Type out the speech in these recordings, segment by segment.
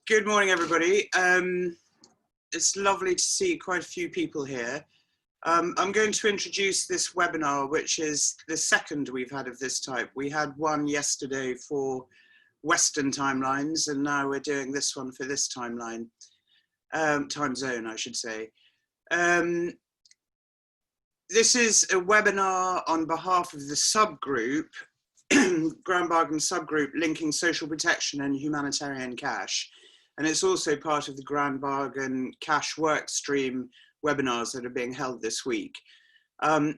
Good morning, everybody. It's lovely to see quite a few people here. I'm going to introduce this webinar, which is the second we've had of this type. We had one yesterday for Western timelines, and now we're doing this one for this timeline, time zone, I should say. This is a webinar on behalf of the subgroup, Grand Bargain subgroup, linking social protection and humanitarian cash. And it's also part of the Grand Bargain cash workstream webinars that are being held this week.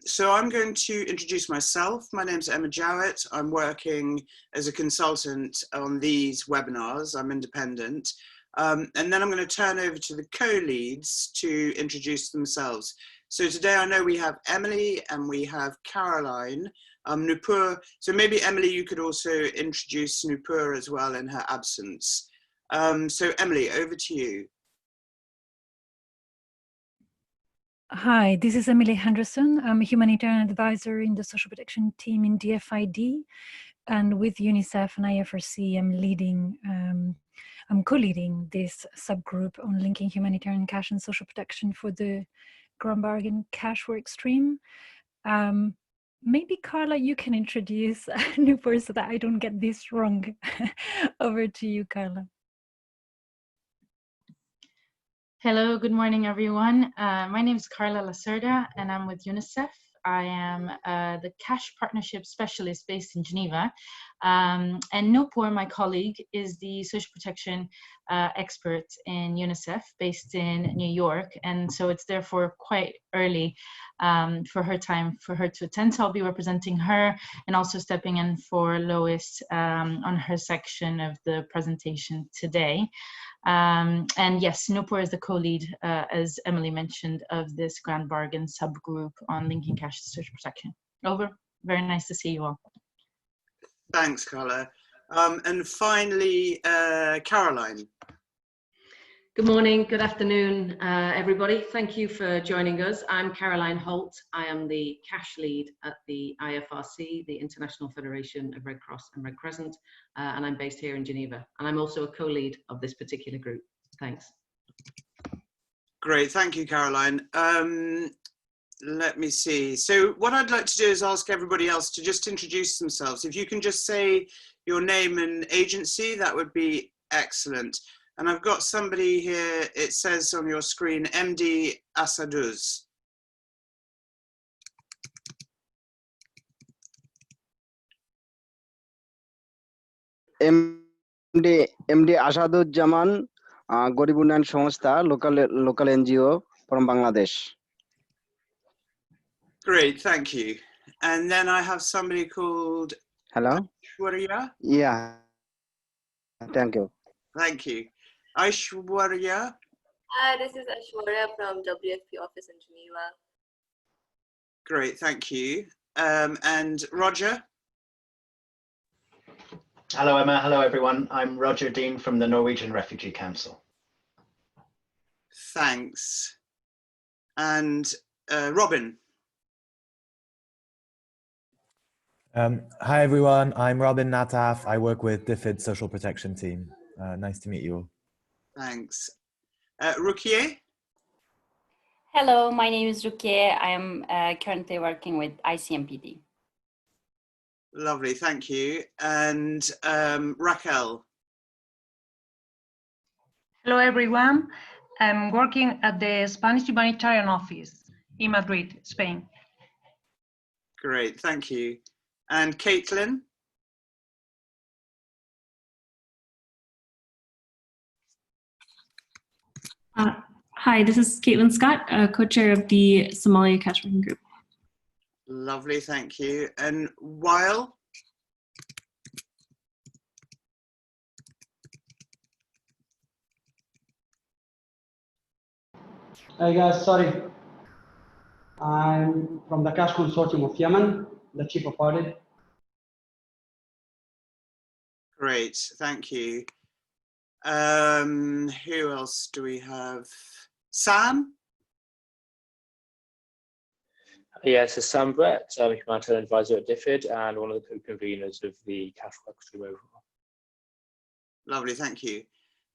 So I'm going to introduce myself. My name's Emma Jowett. I'm working as a consultant on these webinars. I'm independent. And then I'm going to turn over to the co-leads to introduce themselves. So today I know we have Emily and we have Caroline. Nupur, so maybe Emily, you could also introduce Nupur as well in her absence. So Emily, over to you. Hi, this is Emily Henderson. I'm a humanitarian advisor in the social protection team in DFID, and with UNICEF and IFRC, I'm co-leading this subgroup on linking humanitarian cash and social protection for the Grand Bargain cash workstream. Maybe Carla, you can introduce Nupur so that I don't get this wrong. Over to you, Carla. Hello, good morning, everyone. My name is Carla Lacerda, and I'm with UNICEF. I am the cash partnership specialist based in Geneva. And Nupur, my colleague, is the social protection expert in UNICEF based in New York. And so it's therefore quite early for her to attend. So I'll be representing her and also stepping in for Lois on her section of the presentation today. And yes, Nupur is the co-lead, as Emily mentioned, of this Grand Bargain subgroup on linking cash to social protection. Over. Very nice to see you all. Thanks, Carla. And finally, Caroline. Good morning, good afternoon, everybody. Thank you for joining us. I'm Caroline Holt. I am the cash lead at the IFRC, the International Federation of Red Cross and Red Crescent, and I'm based here in Geneva. And I'm also a co-lead of this particular group. Thanks. Great, thank you, Caroline. Let me see. So what I'd like to do is ask everybody else to just introduce themselves. If you can just say your name and agency, that would be excellent. And I've got somebody here, it says on your screen, MD Asaduz. MD Asaduzzaman, Garib Unnayan সংস্থা, local NGO from Bangladesh. Great, thank you. And then I have somebody called Hello. Aishwarya. Yeah. Thank you. Thank you. Aishwarya. Hi, this is Aishwarya from WFP office in Geneva. Great, thank you. And Roger. Hello, Emma. Hello, everyone. I'm Roger Dean from the Norwegian Refugee Council. Thanks. And Robin. Hi, everyone. I'm Robin Nataf. I work with DFID Social Protection Team. Nice to meet you all. Thanks. Rukiye? Hello, my name is Rukiye. I am currently working with ICMPD. Lovely, thank you. And Raquel? Hello, everyone. I'm working at the Spanish Humanitarian Office in Madrid, Spain. Great, thank you. And Caitlin? Hi, this is Caitlin Scott, co-chair of the Somalia Cash Working Group. Lovely, thank you. And Weil? Hi guys, sorry. I'm from the Cash Consortium of Yemen, the chief of audit. Great, thank you. Who else do we have? Sam? Yes, it's Sam Brett. I'm a humanitarian advisor at DFID and one of the co-conveners of the cash workstream overall. Lovely, thank you.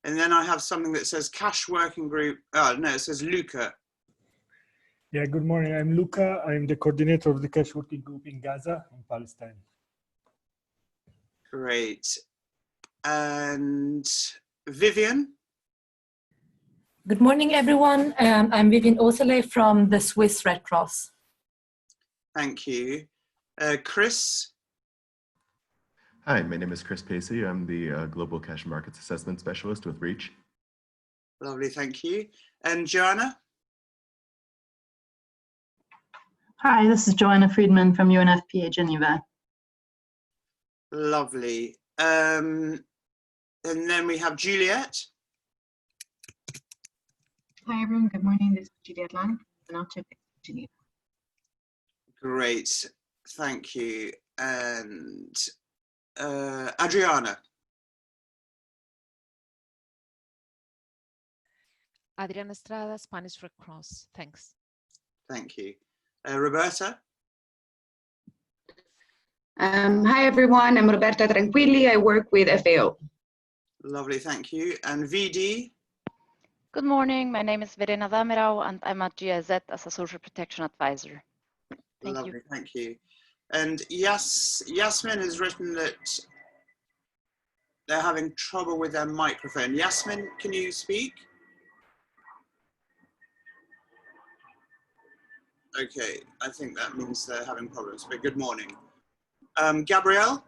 And then I have something that says Cash Working Group. Oh, no, it says Luca. Yeah, good morning. I'm Luca. I'm the coordinator of the Cash Working Group in Gaza, in Palestine. Great. And Vivian? Good morning, everyone. I'm Vivian Osele from the Swiss Red Cross. Thank you. Chris? Hi, my name is Chris Pacey. I'm the Global Cash Markets Assessment Specialist with REACH. Lovely, thank you. And Joanna? Hi, this is Joanna Friedman from UNFPA Geneva. Lovely. And then we have Juliet. Hi everyone, good morning. This is Juliet Lang from Geneva. Great, thank you. And Adriana. Adriana Estrada, Spanish Red Cross. Thanks. Thank you. Roberta. Hi everyone, I'm Roberta Tranquilli. I work with FAO. Lovely, thank you. And VD. Good morning, my name is Verena Damerau and I'm at GIZ as a social protection advisor. Lovely, thank you. And Yasmin has written that they're having trouble with their microphone. Yasmin, can you speak? Okay, I think that means they're having problems, but good morning. Gabrielle?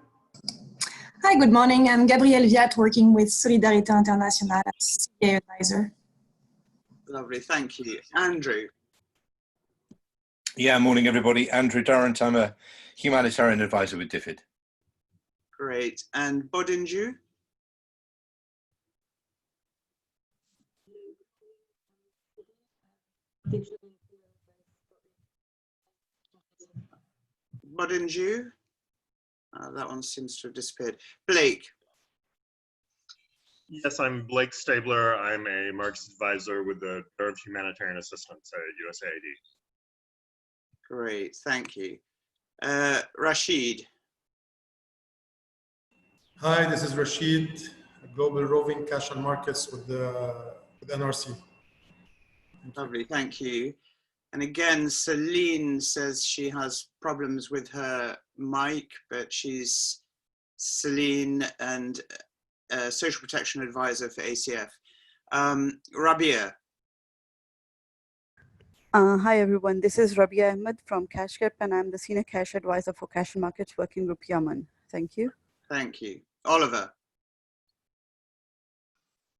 Hi, good morning. I'm Gabrielle Viat, working with Solidarité Internationale as CA advisor. Lovely, thank you. Andrew? Yeah, morning everybody. Andrew Durrant, I'm a humanitarian advisor with DFID. Great. And Bodinju? Bodinju? That one seems to have disappeared. Blake? Yes, I'm Blake Stabler. I'm a markets advisor with the Bureau of Humanitarian Assistance at USAID. Great, thank you. Rashid? Hi, this is Rashid, Global Roving Cash and Markets with NRC. Lovely, thank you. And again, Celine says she has problems with her mic, but she's Celine and Social Protection Advisor for ACF. Rabia. Hi everyone, this is Rabia Ahmed from CashCap and I'm the Senior Cash Advisor for Cash and Markets Working Group Yemen. Thank you. Thank you. Oliver.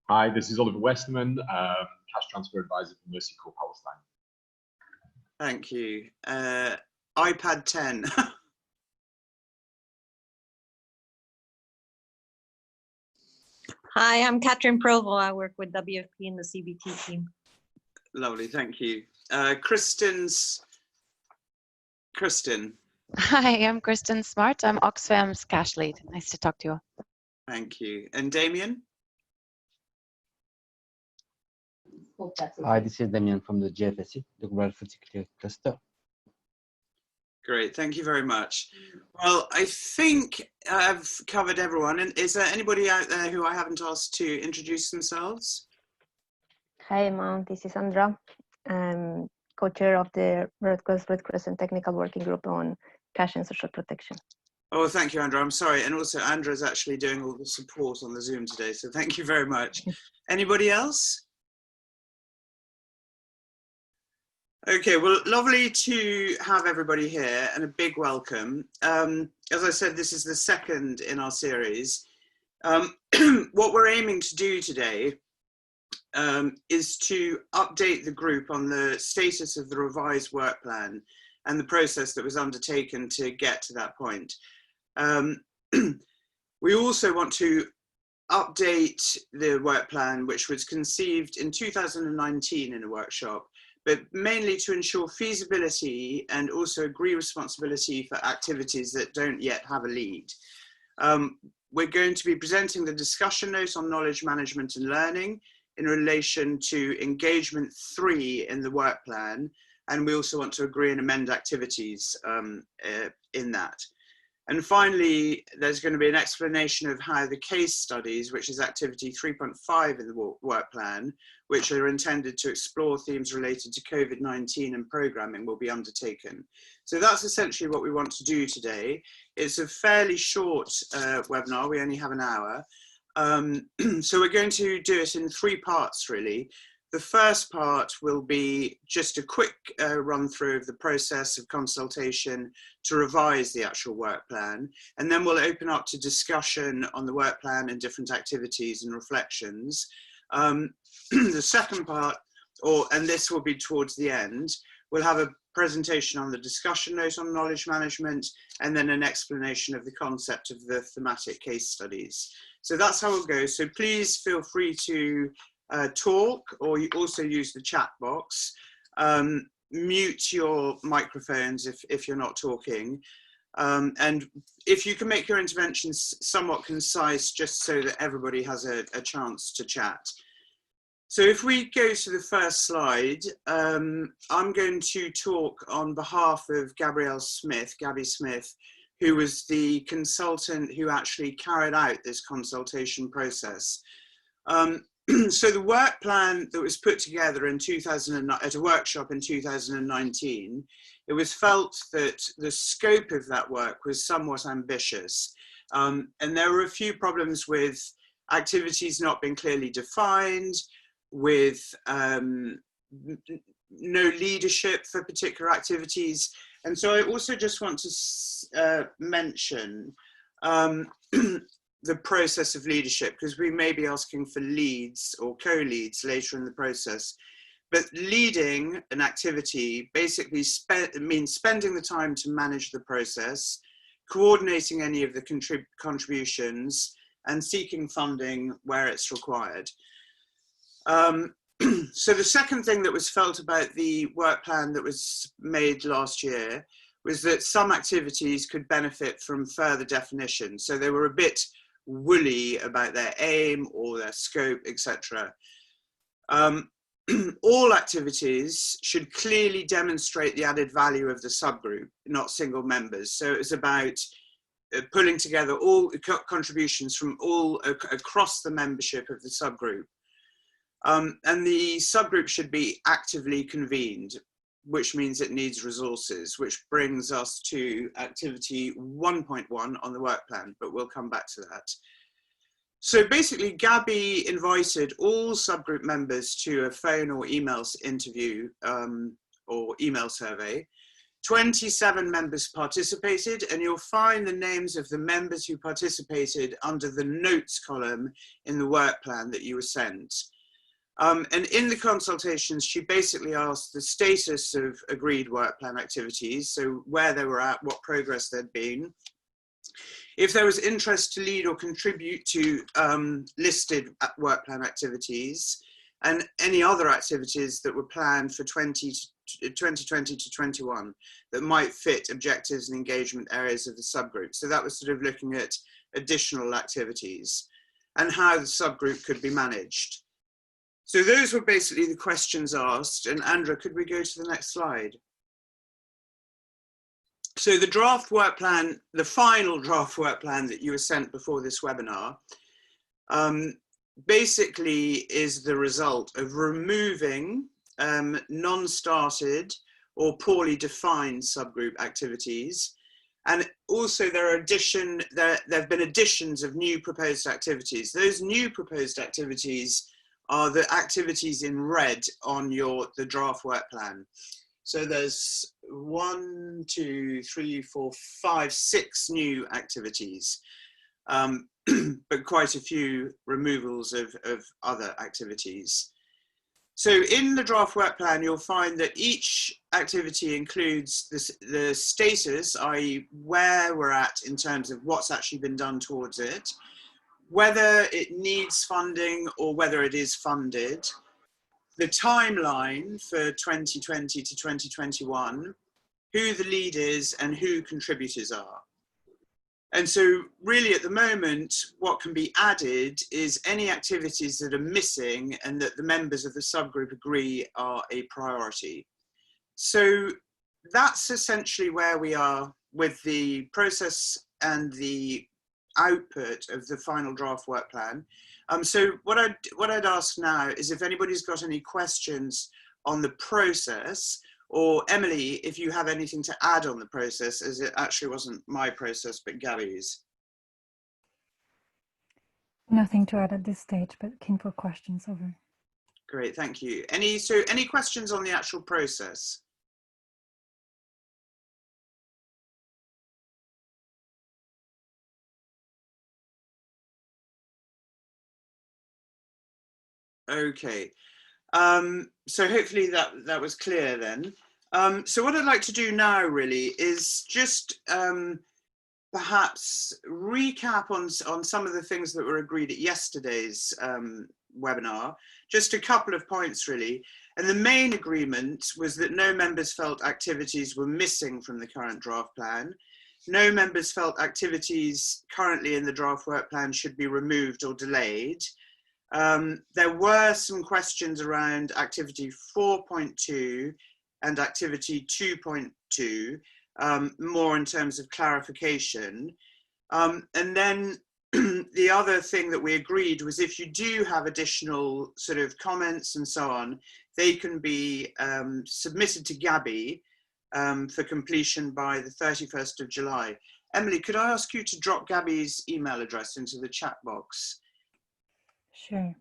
Hi, this is Oliver Westerman, Cash Transfer Advisor for Mercy Corps Palestine. Thank you. iPad 10. Hi, I'm Catherine Provo. I work with WFP in the CBT team. Lovely, thank you. Kristen. Hi, I'm Kristen Smart. I'm Oxfam's cash lead. Nice to talk to you. Thank you. And Damien? Hi, this is Damien from the GFSC, the Global Food Security Cluster. Great, thank you very much. Well, I think I've covered everyone. And is there anybody out there who I haven't asked to introduce themselves? Hi, Mom. This is Sandra. I'm co-chair of the Red Crescent Technical Working Group on Cash and Social Protection. Oh, thank you, Andra. I'm sorry. And also, Andra is actually doing all the support on the Zoom today. So thank you very much. Anybody else? Okay, well, lovely to have everybody here and a big welcome. As I said, this is the second in our series. What we're aiming to do today is to update the group on the status of the revised work plan and the process that was undertaken to get to that point. We also want to update the work plan, which was conceived in 2019 in a workshop, but mainly to ensure feasibility and also agree responsibility for activities that don't yet have a lead. We're going to be presenting the discussion notes on knowledge management and learning in relation to engagement 3 in the work plan, and we also want to agree and amend activities in that. And finally, there's going to be an explanation of how the case studies, which is activity 3.5 in the work plan, which are intended to explore themes related to COVID-19 and programming, will be undertaken. So that's essentially what we want to do today. It's a fairly short webinar, we only have an hour. So we're going to do it in 3 parts really. The first part will be just a quick run through of the process of consultation to revise the actual work plan. And then we'll open up to discussion on the work plan and different activities and reflections. The second part, and this will be towards the end, we'll have a presentation on the discussion note on knowledge management, and then an explanation of the concept of the thematic case studies. So that's how it'll go. So please feel free to talk, or you also use the chat box. Mute your microphones if you're not talking. And if you can make your interventions somewhat concise, just so that everybody has a chance to chat. So if we go to the first slide, I'm going to talk on behalf of Gabby Smith, who was the consultant who actually carried out this consultation process. So the work plan that was put together in at a workshop in 2019, it was felt that the scope of that work was somewhat ambitious. And there were a few problems with activities not being clearly defined, with no leadership for particular activities. And so I also just want to mention the process of leadership, because we may be asking for leads or co-leads later in the process. But leading an activity basically means spending the time to manage the process, coordinating any of the contributions, and seeking funding where it's required. So the second thing that was felt about the work plan that was made last year was that some activities could benefit from further definition. So they were a bit woolly about their aim or their scope, etc. All activities should clearly demonstrate the added value of the subgroup, not single members. So it's about pulling together all contributions from all across the membership of the subgroup. And the subgroup should be actively convened, which means it needs resources, which brings us to activity 1.1 on the work plan, but we'll come back to that. So basically, Gabby invited all subgroup members to a phone or email interview or email survey. 27 members participated, and you'll find the names of the members who participated under the notes column in the work plan that you were sent. And in the consultations, she basically asked the status of agreed work plan activities, so where they were at, what progress there'd been, if there was interest to lead or contribute to listed work plan activities, and any other activities that were planned for 2020 to 21 that might fit objectives and engagement areas of the subgroup. So that was sort of looking at additional activities and how the subgroup could be managed. So those were basically the questions asked. And Andra, could we go to the next slide? So the draft work plan, the final draft work plan that you were sent before this webinar, basically is the result of removing non-started or poorly defined subgroup activities. And also there have been additions of new proposed activities. Those new proposed activities are the activities in red on the draft work plan. So there's 1, 2, 3, 4, 5, 6 new activities, but quite a few removals of other activities. So in the draft work plan, you'll find that each activity includes the status, i.e. where we're at in terms of what's actually been done towards it, whether it needs funding or whether it is funded, the timeline for 2020 to 2021, who the lead is and who contributors are. And so really at the moment, what can be added is any activities that are missing and that the members of the subgroup agree are a priority. So that's essentially where we are with the process and the output of the final draft work plan. So what I'd ask now is if anybody's got any questions on the process, or Emily, if you have anything to add on the process, as it actually wasn't my process, but Gabby's. Nothing to add at this stage, but keen for questions over. Great, thank you. Any questions on the actual process? Okay, so hopefully that was clear then. So what I'd like to do now really is just perhaps recap on some of the things that were agreed at yesterday's webinar, just a couple of points really. And the main agreement was that no members felt activities were missing from the current draft plan. No members felt activities currently in the draft work plan should be removed or delayed. There were some questions around activity 4.2 and activity 2.2, more in terms of clarification. And then the other thing that we agreed was if you do have additional sort of comments and so on, they can be submitted to Gabby for completion by the 31st of July. Emily, could I ask you to drop Gabby's email address into the chat box? Sure.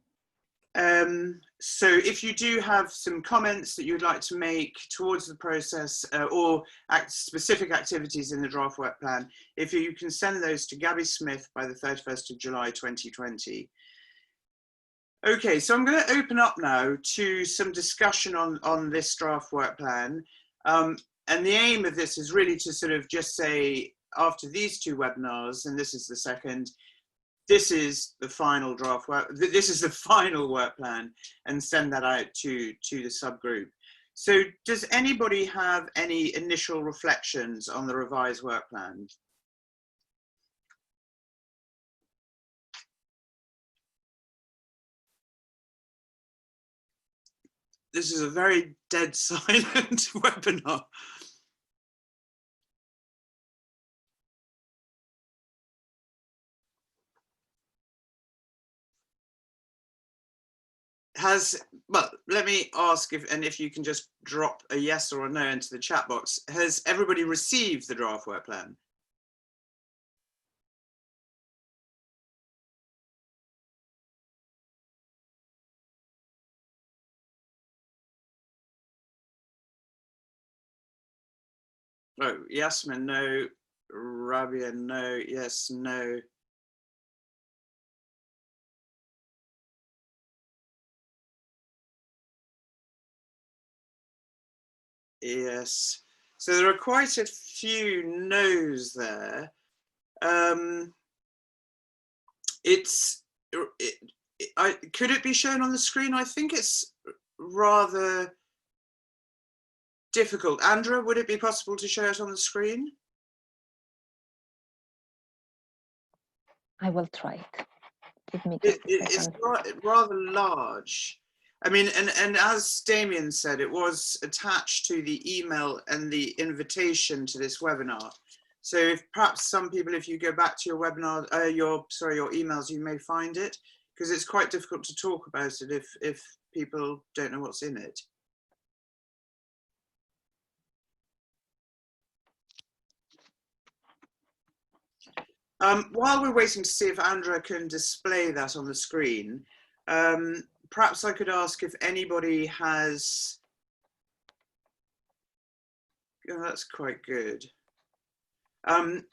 So if you do have some comments that you'd like to make towards the process or specific activities in the draft work plan, if you can send those to Gabby Smith by the 31st of July 2020. Okay, so I'm going to open up now to some discussion on this draft work plan. And the aim of this is really to sort of just say, after these two webinars, and this is the second, this is the final draft work, this is the final work plan, and send that out to the subgroup. So does anybody have any initial reflections on the revised work plan? This is a very dead silent webinar. Well, let me ask if you can just drop a yes or a no into the chat box. Has everybody received the draft work plan? Oh, Yasmin, no. Rabia, no. Yes, no. Yes. So there are quite a few no's there. Could it be shown on the screen? I think it's rather difficult. Andra, would it be possible to show it on the screen? I will try it. Give me just a second. It's rather large. I mean, and as Damien said, it was attached to the email and the invitation to this webinar. So if perhaps some people, if you go back to your webinar, your emails, you may find it, because it's quite difficult to talk about it if people don't know what's in it. While we're waiting to see if Andra can display that on the screen, perhaps I could ask if anybody has, oh, that's quite good.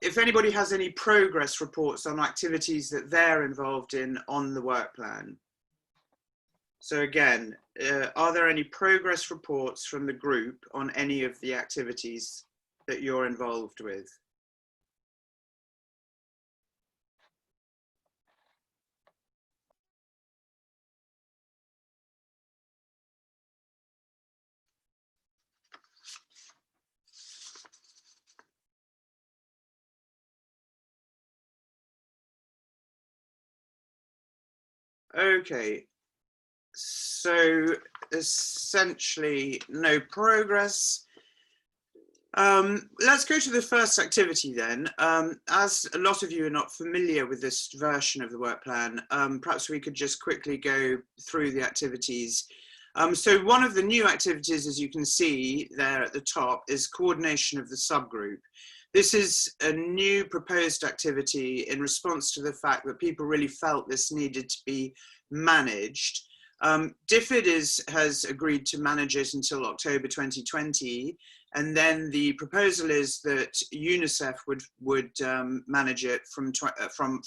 If anybody has any progress reports on activities that they're involved in on the work plan. So again, are there any progress reports from the group on any of the activities that you're involved with? Okay, so essentially no progress. Let's go to the first activity then. As a lot of you are not familiar with this version of the work plan, perhaps we could just quickly go through the activities. So one of the new activities, as you can see there at the top, is coordination of the subgroup. This is a new proposed activity in response to the fact that people really felt this needed to be managed. DFID has agreed to manage it until October 2020, and then the proposal is that UNICEF would manage it from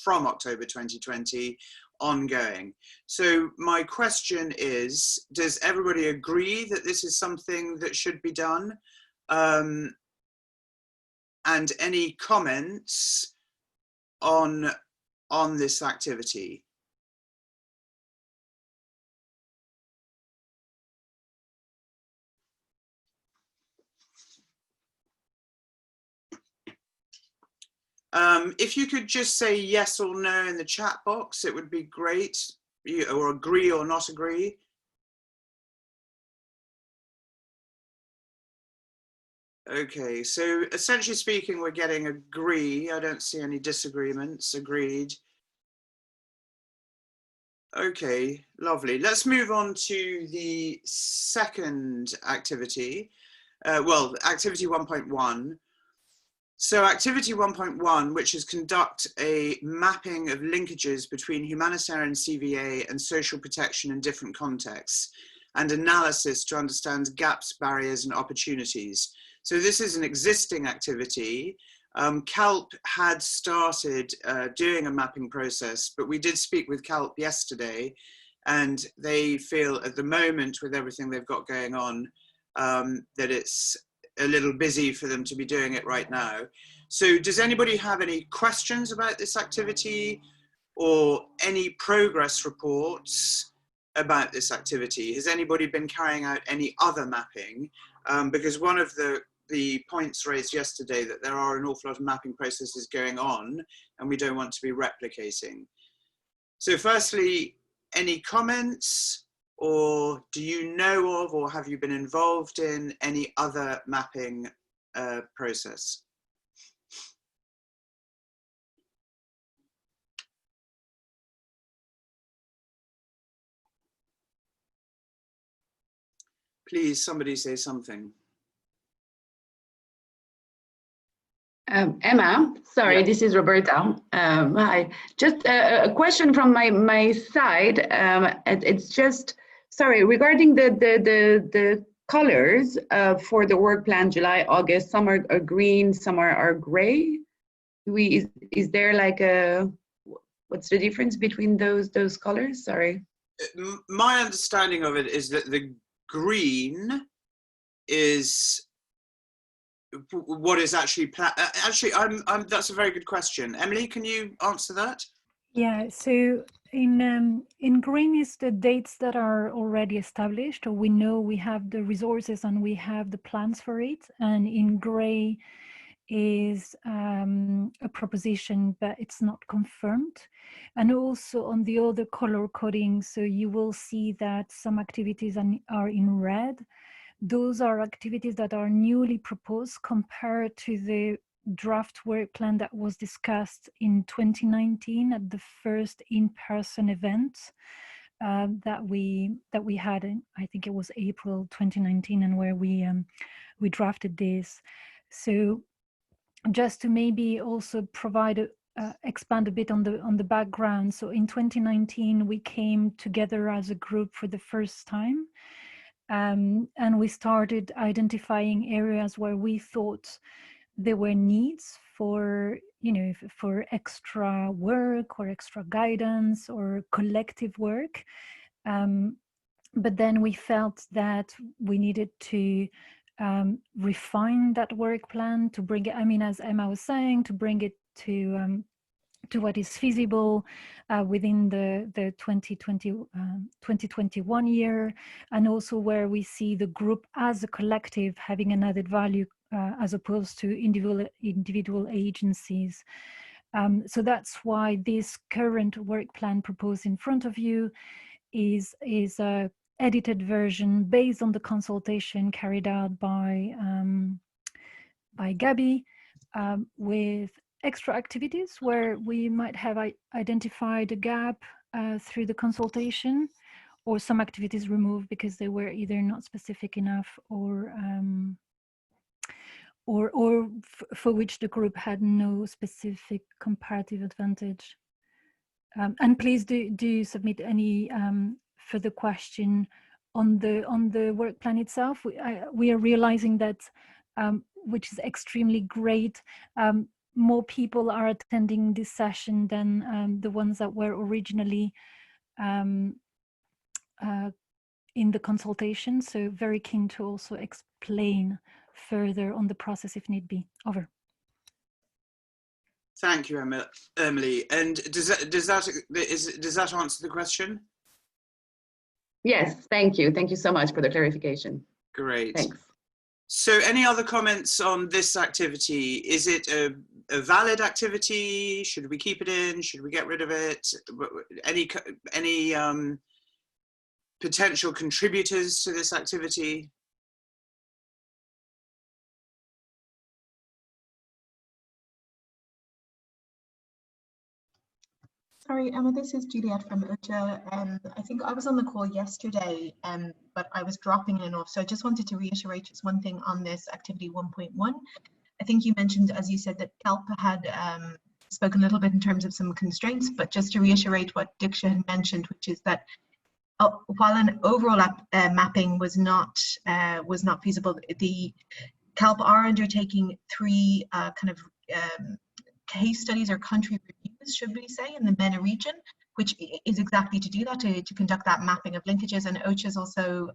October 2020 ongoing. So my question is, does everybody agree that this is something that should be done? And any comments on this activity? If you could just say yes or no in the chat box, it would be great, or agree or not agree. Okay, so essentially speaking, we're getting agree. I don't see any disagreements. Agreed. Okay, lovely. Let's move on to the second activity. Well, activity 1.1. So activity 1.1, which is conduct a mapping of linkages between humanitarian CVA and social protection in different contexts, and analysis to understand gaps, barriers, and opportunities. So this is an existing activity. CALP had started doing a mapping process, but we did speak with CALP yesterday, and they feel at the moment, with everything they've got going on, that it's a little busy for them to be doing it right now. So does anybody have any questions about this activity or any progress reports about this activity? Has anybody been carrying out any other mapping? Because one of the points raised yesterday that there are an awful lot of mapping processes going on and we don't want to be replicating. So firstly, any comments? Or do you know of, or have you been involved in any other mapping process? Please, somebody say something. Emma, sorry, This is Roberta. Hi, just a question from my side. It's just, sorry, regarding the colors for the work plan, July, August, some are green, some are gray. Is there like what's the difference between those colors? Sorry. My understanding of it is that the green is what is actually that's a very good question. Emily, can you answer that? Yeah, so in green is the dates that are already established, or we know we have the resources and we have the plans for it. And in gray is a proposition, but it's not confirmed. And also on the other color coding, so you will see that some activities are in red. Those are activities that are newly proposed compared to the draft work plan that was discussed in 2019 at the first in-person event that we had in, I think it was April 2019, and where we drafted this. So just to maybe also provide expand a bit on the background. So in 2019 we came together as a group for the first time. And we started identifying areas where we thought there were needs for, for extra work or extra guidance or collective work. But then we felt that we needed to refine that work plan to bring it, as Emma was saying, to bring it to what is feasible within the 2021 year, and also where we see the group as a collective having an added value as opposed to individual agencies. So that's why this current work plan proposed in front of you is a edited version based on the consultation carried out by by Gabby, with extra activities where we might have identified a gap through the consultation, or some activities removed because they were either not specific enough or for which the group had no specific comparative advantage. And please do submit any further question on the work plan itself. We are realizing that, which is extremely great, more people are attending this session than the ones that were originally in the consultation. So very keen to also explain further on the process if need be. Over. Thank you, Emily. And does that answer the question? Yes, thank you. Thank you so much for the clarification. Great. Thanks. So any other comments on this activity? Is it a valid activity? Should we keep it in? Should we get rid of it? Any potential contributors to this activity? Sorry, Emma, this is Juliet from UCHA. I think I was on the call yesterday, but I was dropping in and off. So I just wanted to reiterate just one thing on this activity 1.1. I think you mentioned, as you said, that CALP had spoken a little bit in terms of some constraints, but just to reiterate what Diksha had mentioned, which is that while an overall mapping was not feasible, the CALP are undertaking 3 kind of case studies or country reviews, should we say, in the MENA region, which is exactly to do that, to conduct that mapping of linkages. And OCHA is also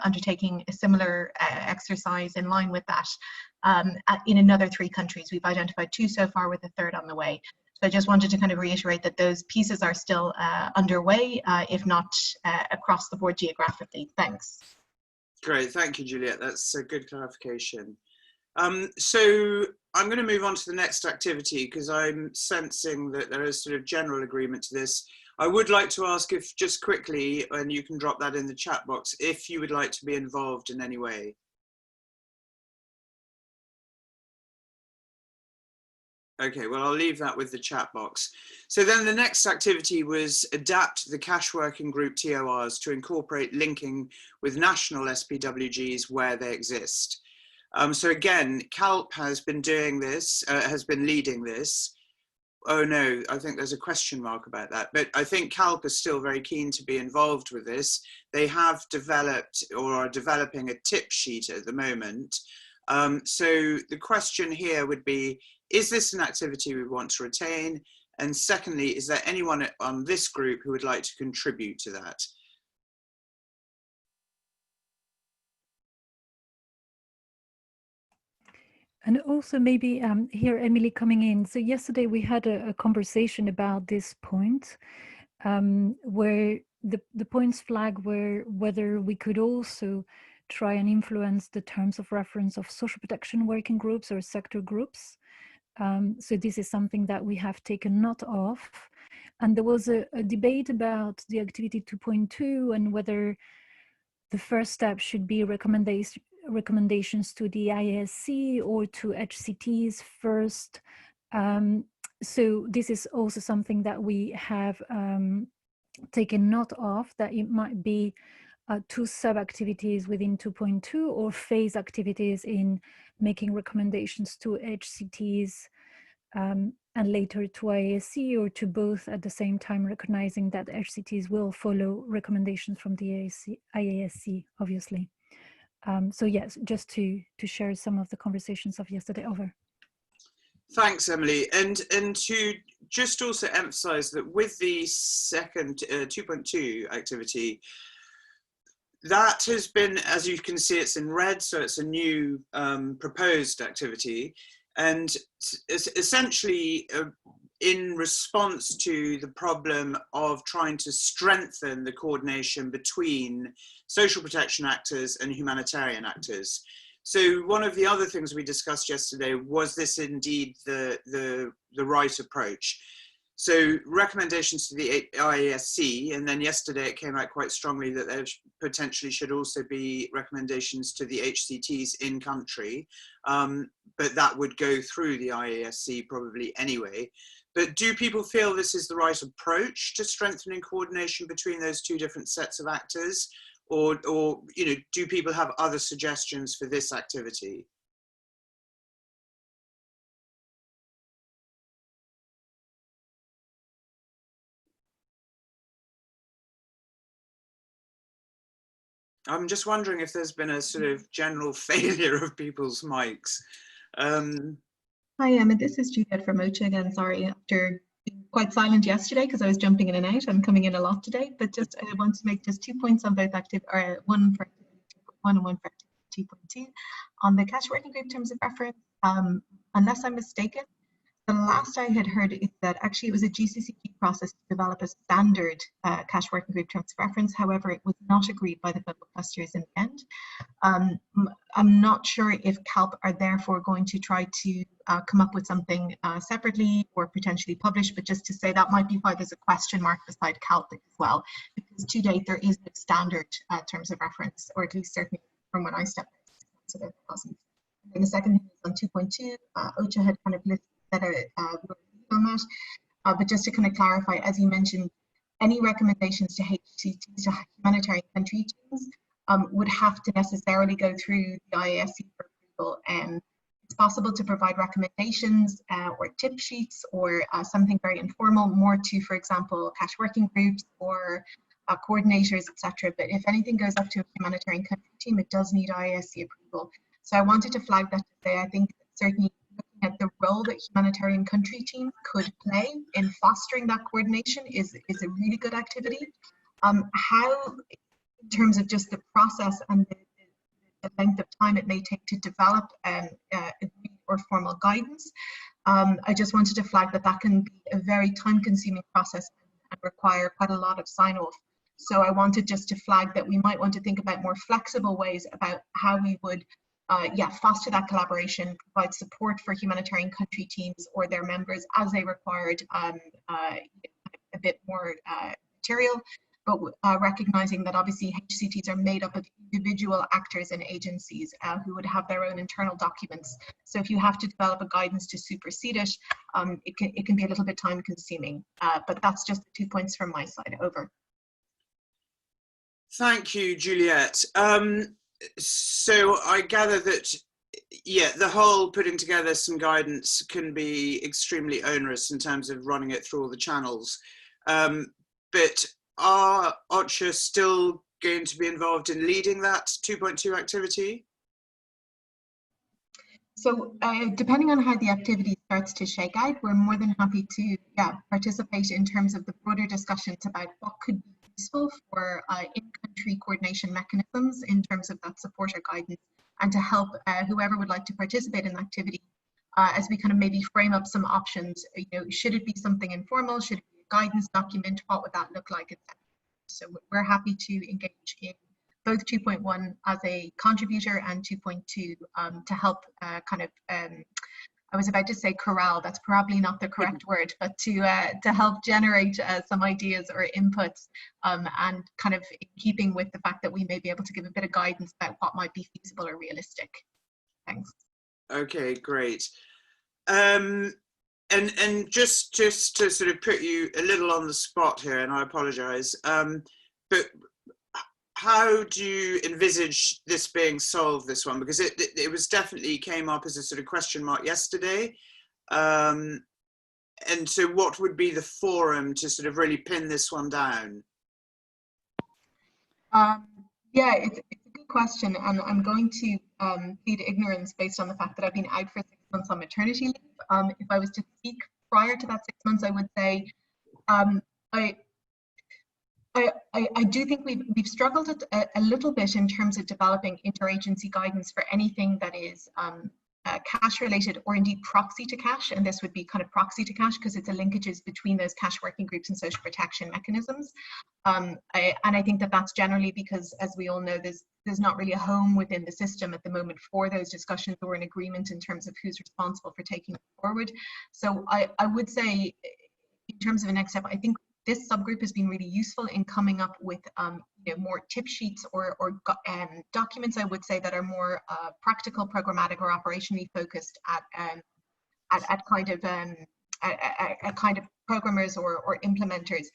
undertaking a similar exercise in line with that in another 3 countries. We've identified 2 so far, with a 3rd on the way. So I just wanted to kind of reiterate that those pieces are still underway, if not across the board geographically. Thanks. Great, thank you, Juliet. That's a good clarification. So I'm going to move on to the next activity because I'm sensing that there is sort of general agreement to this. I would like to ask if just quickly, and you can drop that in the chat box, if you would like to be involved in any way. Okay, well, I'll leave that with the chat box. So then the next activity was adapt the cash working group TORs to incorporate linking with national SPWGs where they exist. So again, CALP has been doing this, has been leading this. Oh no, I think there's a question mark about that, but I think CALP is still very keen to be involved with this. They have developed or are developing a tip sheet at the moment. So the question here would be, is this an activity we want to retain? And secondly, is there anyone on this group who would like to contribute to that? And also maybe here, Emily coming in. So yesterday we had a conversation about this point where the points flag were whether we could also try and influence the terms of reference of social protection working groups or sector groups. So this is something that we have taken note of. And there was a debate about the activity 2.2 and whether the first step should be recommendations to the IASC or to HCTs first. So this is also something that we have taken note of, that it might be 2 sub-activities within 2.2 or phase activities in making recommendations to HCTs and later to IASC, or to both at the same time, recognizing that HCTs will follow recommendations from the IASC, obviously. So yes, just to share some of the conversations of yesterday. Over. Thanks, Emily. And to just also emphasize that with the second 2.2 activity, that has been, as you can see, it's in red, so it's a new proposed activity. And it's essentially in response to the problem of trying to strengthen the coordination between social protection actors and humanitarian actors. So one of the other things we discussed yesterday was this indeed the right approach. So recommendations to the IASC, and then yesterday it came out quite strongly that there potentially should also be recommendations to the HCTs in country, but that would go through the IASC probably anyway. But do people feel this is the right approach to strengthening coordination between those two different sets of actors? Or you know, do people have other suggestions for this activity? I'm just wondering if there's been a sort of general failure of people's mics. Hi, Emma. This is Juliet from OCHA again. Sorry, after being quite silent yesterday because I was jumping in and out. I'm coming in a lot today, but just I want to make just 2 points on both activity, or one for activity 2.1 and one for activity 2.2. On the cash working group terms of reference, unless I'm mistaken, the last I had heard is that actually it was a GCCP process to develop a standard cash working group terms of reference. However, it was not agreed by the global clusters in the end. I'm not sure if CALP are therefore going to try to come up with something separately or potentially publish, but just to say that might be why there's a question mark beside CALP as well, because to date there is no standard terms of reference, or at least certainly from when I stepped in, so there wasn't. And then the second thing is on 2.2, OCHA had kind of listed that on that, but just to kind of clarify, as you mentioned, any recommendations to HCTs, to humanitarian country teams, would have to necessarily go through the IASC for approval. And it's possible to provide recommendations or tip sheets or something very informal, more to, for example, cash working groups or coordinators, etc. But if anything goes up to a humanitarian country team, it does need IASC approval. So I wanted to flag that to say, I think certainly looking at the role that humanitarian country teams could play in fostering that coordination is a really good activity. How, in terms of just the process and the length of time it may take to develop agreed or formal guidance, I just wanted to flag that that can be a very time-consuming process and require quite a lot of sign-off. So I wanted just to flag that we might want to think about more flexible ways about how we would foster that collaboration, provide support for humanitarian country teams or their members as they required a bit more material, but recognizing that obviously HCTs are made up of individual actors and agencies who would have their own internal documents. So if you have to develop a guidance to supersede it, it can be a little bit time consuming, but that's just 2 points from my side. Over. Thank you, Juliet. So I gather that, yeah, the whole putting together some guidance can be extremely onerous in terms of running it through all the channels. But are OCHA still going to be involved in leading that 2.2 activity? So depending on how the activity starts to shake out, we're more than happy to participate in terms of the broader discussions about what could be useful for in-country coordination mechanisms in terms of that support or guidance, and to help whoever would like to participate in the activity as we kind of maybe frame up some options. You know, should it be something informal? Should it be a guidance document? What would that look like? So we're happy to engage in both 2.1 as a contributor and 2.2 to help I was about to say corral, that's probably not the correct word, but to help generate some ideas or inputs and kind of in keeping with the fact that we may be able to give a bit of guidance about what might be feasible or realistic. Thanks. Okay, great. And just to sort of put you a little on the spot here, and I apologize, but how do you envisage this being solved, this one? Because it was definitely came up as a sort of question mark yesterday. And so what would be the forum to sort of really pin this one down? Yeah, it's a good question. And I'm going to plead ignorance based on the fact that I've been out for 6 months on maternity leave. If I was to speak prior to that 6 months, I would say I do think we've struggled a little bit in terms of developing interagency guidance for anything that is cash related or indeed proxy to cash, and this would be kind of proxy to cash because it's a linkages between those cash working groups and social protection mechanisms. And I think that that's generally because, as we all know, there's not really a home within the system at the moment for those discussions or an agreement in terms of who's responsible for taking it forward. So I would say in terms of a next step, I think this subgroup has been really useful in coming up with more tip sheets or documents, I would say, that are more practical, programmatic, or operationally focused at kind of programmers or implementers.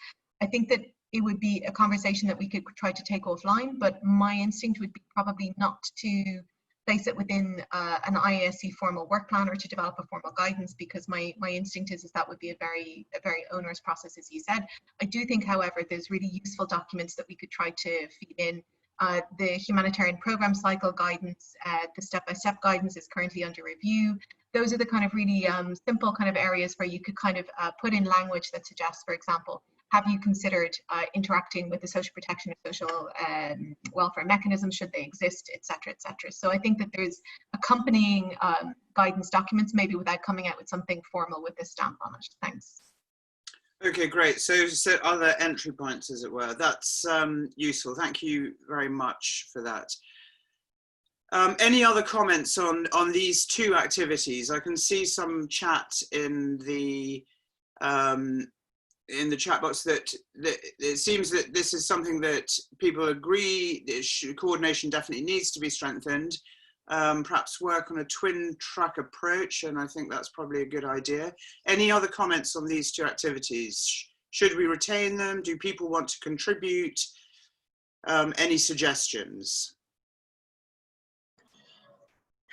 I think that it would be a conversation that we could try to take offline, but my instinct would be probably not to place it within an IASC formal work plan or to develop a formal guidance, because my instinct is that would be a very onerous process, as you said. I do think, however, there's really useful documents that we could try to feed in. The humanitarian program cycle guidance, the step-by-step guidance is currently under review. Those are the kind of really simple kind of areas where you could kind of put in language that suggests, for example, have you considered interacting with the social protection or social welfare mechanisms, should they exist, et cetera, et cetera. So I think that there's accompanying guidance documents, maybe without coming out with something formal with this stamp on it. Thanks. Okay, great. So other entry points, as it were. That's useful. Thank you very much for that. Any other comments on these two activities? I can see some chat in the chat box that it seems that this is something that people agree coordination definitely needs to be strengthened. Perhaps work on a twin track approach, and I think that's probably a good idea. Any other comments on these two activities? Should we retain them? Do people want to contribute? Any suggestions?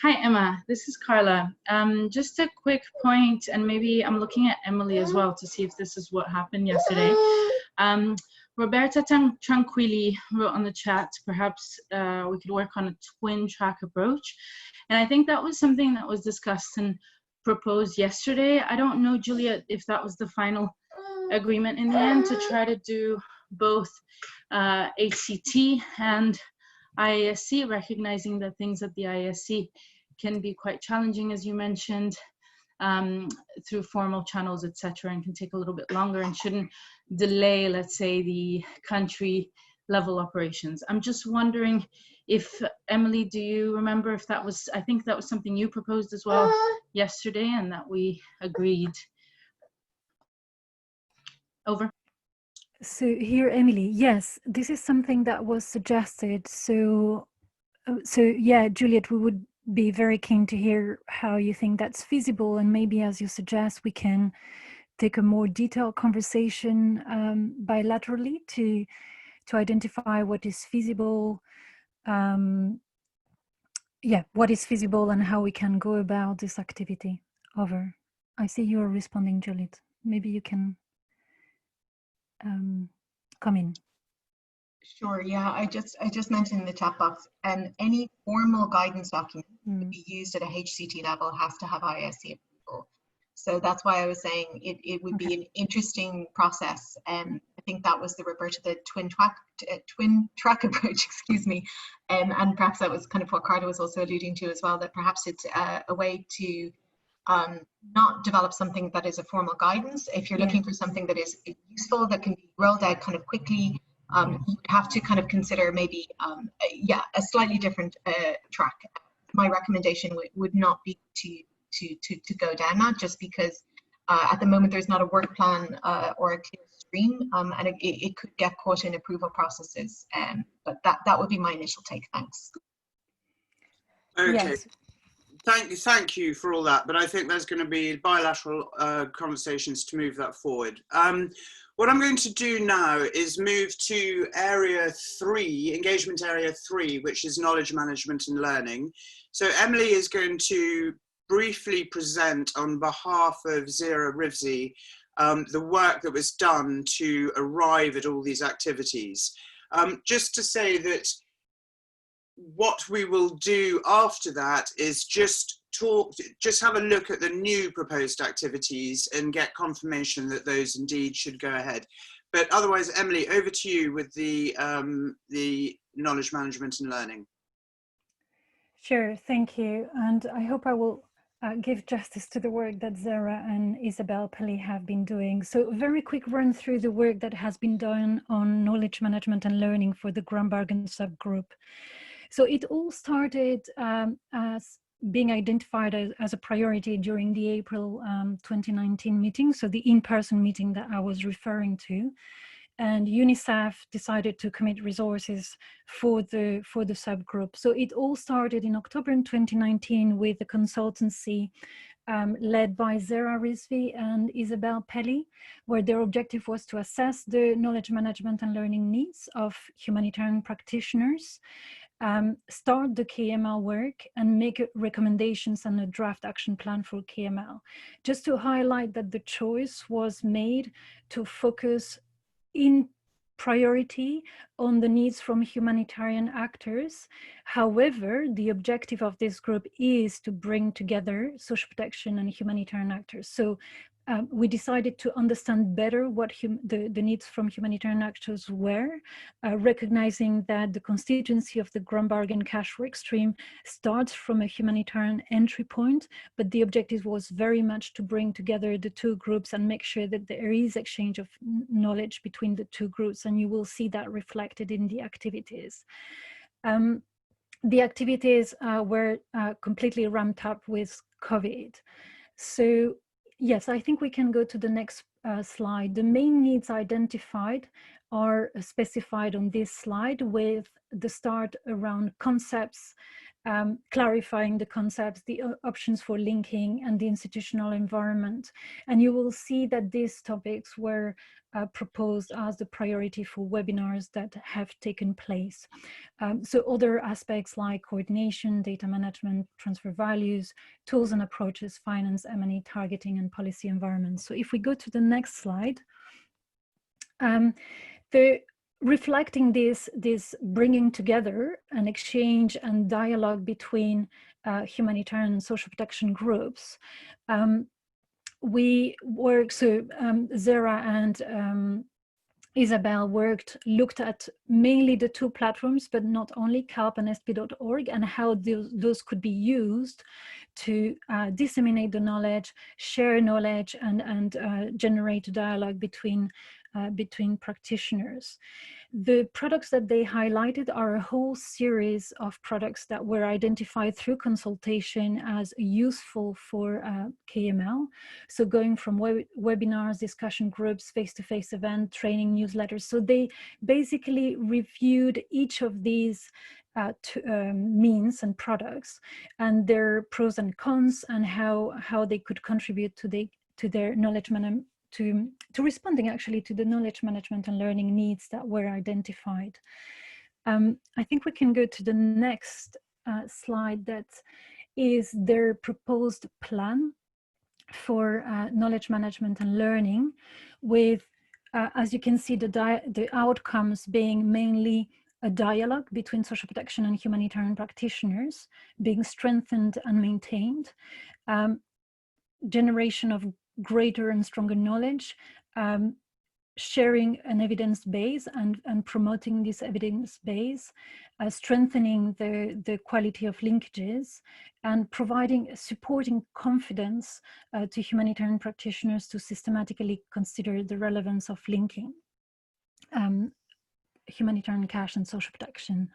Hi, Emma, this is Carla. Just a quick point, and maybe I'm looking at Emily as well to see if this is what happened yesterday. Roberta Tranquilli wrote on the chat, perhaps we could work on a twin track approach. And I think that was something that was discussed and proposed yesterday. I don't know, Juliet, if that was the final agreement in the end, to try to do both HCT and IASC, recognizing that things at the IASC can be quite challenging, as you mentioned, through formal channels, etc., and can take a little bit longer and shouldn't delay, let's say, the country level operations. I'm just wondering if, Emily, do you remember if that was, I think that was something you proposed as well yesterday and that we agreed. Over. So here, Emily, yes, this is something that was suggested. So yeah, Juliet, we would be very keen to hear how you think that's feasible, and maybe, as you suggest, we can take a more detailed conversation bilaterally to identify what is feasible. Yeah, what is feasible and how we can go about this activity. Over. I see you are responding, Juliet. Maybe you can come in. Sure. Yeah, I just mentioned in the chat box, any formal guidance document to be used at a HCT level has to have IASC approval. So that's why I was saying it would be an interesting process. I think that was the twin track approach, excuse me. And perhaps that was kind of what Carla was also alluding to as well, that perhaps it's a way to not develop something that is a formal guidance. If you're looking for something that is useful, that can be rolled out kind of quickly, you have to kind of consider maybe, a slightly different track. My recommendation would not be to go down that, just because at the moment there's not a work plan or a clear stream, and it could get caught in approval processes. But that would be my initial take. Thanks. Okay. Yes. Thank you for all that, but I think there's going to be bilateral conversations to move that forward. What I'm going to do now is move to area 3, engagement area 3, which is knowledge management and learning. So Emily is going to briefly present on behalf of Zira Rivzi the work that was done to arrive at all these activities. Just to say that what we will do after that is just have a look at the new proposed activities and get confirmation that those indeed should go ahead. But otherwise, Emily, over to you with the knowledge management and learning. Sure, thank you. And I hope I will give justice to the work that Zara and Isabel Pelly have been doing. So a very quick run through the work that has been done on knowledge management and learning for the Grand Bargain subgroup. So it all started as being identified as a priority during the April 2019 meeting, so the in-person meeting that I was referring to. And UNICEF decided to commit resources for the subgroup. So it all started in October in 2019 with a consultancy led by Zera Rizvi and Isabel Pelli, where their objective was to assess the knowledge management and learning needs of humanitarian practitioners, start the KML work, and make recommendations and a draft action plan for KML. Just to highlight that the choice was made to focus in priority on the needs from humanitarian actors. However, the objective of this group is to bring together social protection and humanitarian actors. So we decided to understand better what the needs from humanitarian actors were, recognizing that the constituency of the Grand Bargain cash workstream starts from a humanitarian entry point, but the objective was very much to bring together the two groups and make sure that there is exchange of knowledge between the two groups, and you will see that reflected in the activities. The activities were completely ramped up with COVID. So yes, I think we can go to the next slide. The main needs identified are specified on this slide, with the start around concepts, clarifying the concepts, the options for linking, and the institutional environment. And you will see that these topics were proposed as the priority for webinars that have taken place. So other aspects like coordination, data management, transfer values, tools and approaches, finance, M&E targeting, and policy environment. So if we go to the next slide, reflecting this bringing together an exchange and dialogue between humanitarian and social protection groups, we work, so Zera and Isabel looked at mainly the two platforms, but not only, CALP and SP.org, and how those could be used to disseminate the knowledge, share knowledge, and generate dialogue between practitioners. The products that they highlighted are a whole series of products that were identified through consultation as useful for KML. So going from webinars, discussion groups, face-to-face event, training, newsletters. So they basically reviewed each of these means and products and their pros and cons, and how they could contribute to their knowledge management, to responding actually to the knowledge management and learning needs that were identified. I think we can go to the next slide. That is their proposed plan for knowledge management and learning, with, as you can see, the outcomes being mainly a dialogue between social protection and humanitarian practitioners being strengthened and maintained, generation of greater and stronger knowledge, sharing an evidence base and promoting this evidence base, strengthening the quality of linkages, and supporting confidence to humanitarian practitioners to systematically consider the relevance of linking humanitarian cash and social protection.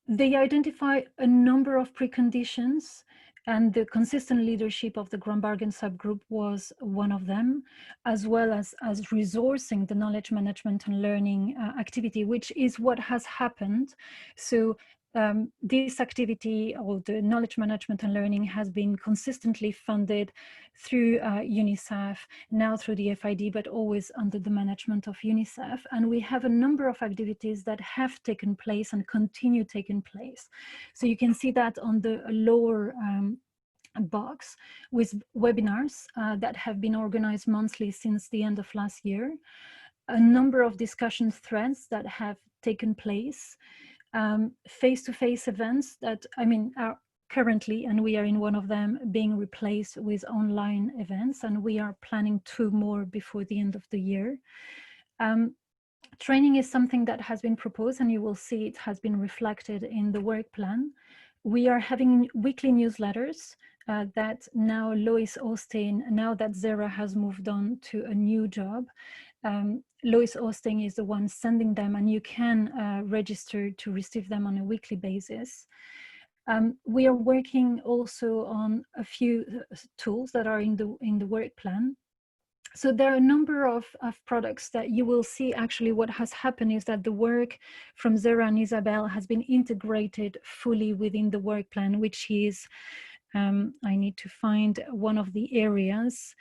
They identify a number of preconditions, and the consistent leadership of the Grand Bargain subgroup was one of them, as well as resourcing the knowledge management and learning activity, which is what has happened. So this activity, or the knowledge management and learning, has been consistently funded through UNICEF, now through the FID, but always under the management of UNICEF. And we have a number of activities that have taken place and continue taking place. So you can see that on the lower box, with webinars that have been organized monthly since the end of last year, a number of discussion threads that have taken place, face-to-face events that, are currently, and we are in one of them, being replaced with online events, and we are planning 2 more before the end of the year. Training is something that has been proposed, and you will see it has been reflected in the work plan. We are having weekly newsletters that now Lois Osteen, now that Zera has moved on to a new job, Lois Osteen is the one sending them, and you can register to receive them on a weekly basis. We are working also on a few tools that are in the work plan. So there are a number of products that you will see. Actually, what has happened is that the work from Zara and Isabel has been integrated fully within the work plan, which is, I need to find one of the areas,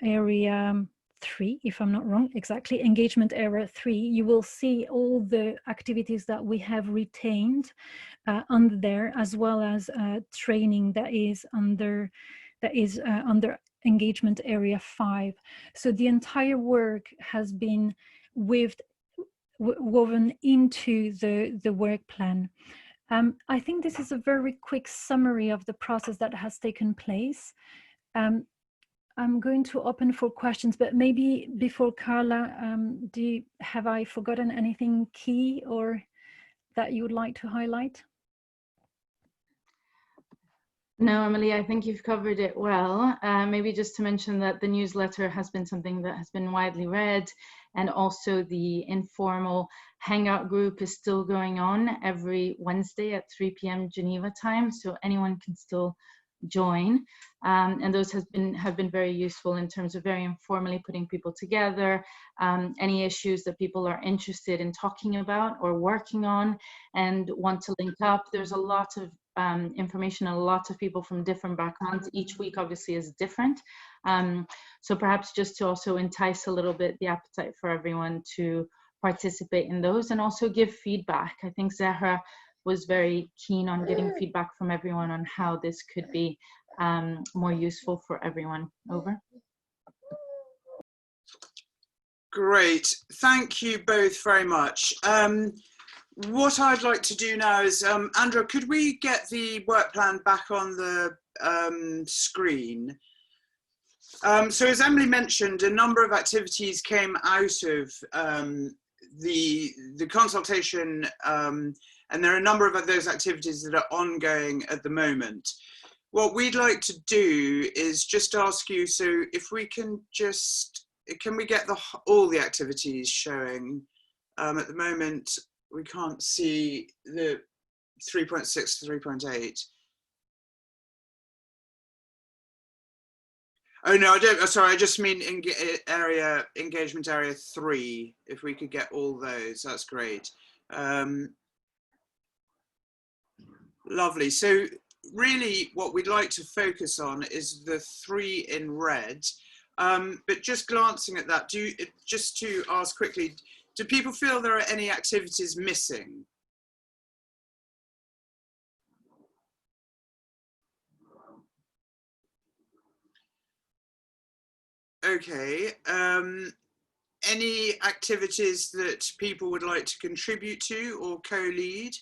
area 3, if I'm not wrong, exactly, engagement area 3. You will see all the activities that we have retained under there, as well as training that is under engagement area 5. So the entire work has been woven into the work plan. I think this is a very quick summary of the process that has taken place. I'm going to open for questions, but maybe before Carla, have I forgotten anything key or that you would like to highlight? No, Emily, I think you've covered it well. Maybe just to mention that the newsletter has been something that has been widely read, and also the informal hangout group is still going on every Wednesday at 3 p.m. Geneva time, so anyone can still join. And those have been very useful in terms of very informally putting people together, any issues that people are interested in talking about or working on and want to link up. There's a lot of information and a lot of people from different backgrounds. Each week obviously is different. So perhaps just to also entice a little bit the appetite for everyone to participate in those and also give feedback. I think Zahra was very keen on getting feedback from everyone on how this could be more useful for everyone. Over. Great, thank you both very much. What I'd like to do now is, Andra, could we get the work plan back on the screen? So as Emily mentioned, a number of activities came out of the consultation, and there are a number of those activities that are ongoing at the moment. What we'd like to do is just ask you, so if we can just, can we get all the activities showing? At the moment, we can't see the 3.6 to 3.8. Oh no, I don't, sorry, I just mean engagement area 3. If we could get all those, that's great. Lovely, so really what we'd like to focus on is the 3 in red. But just glancing at that, just to ask quickly, do people feel there are any activities missing? Okay, any activities that people would like to contribute to or co-lead?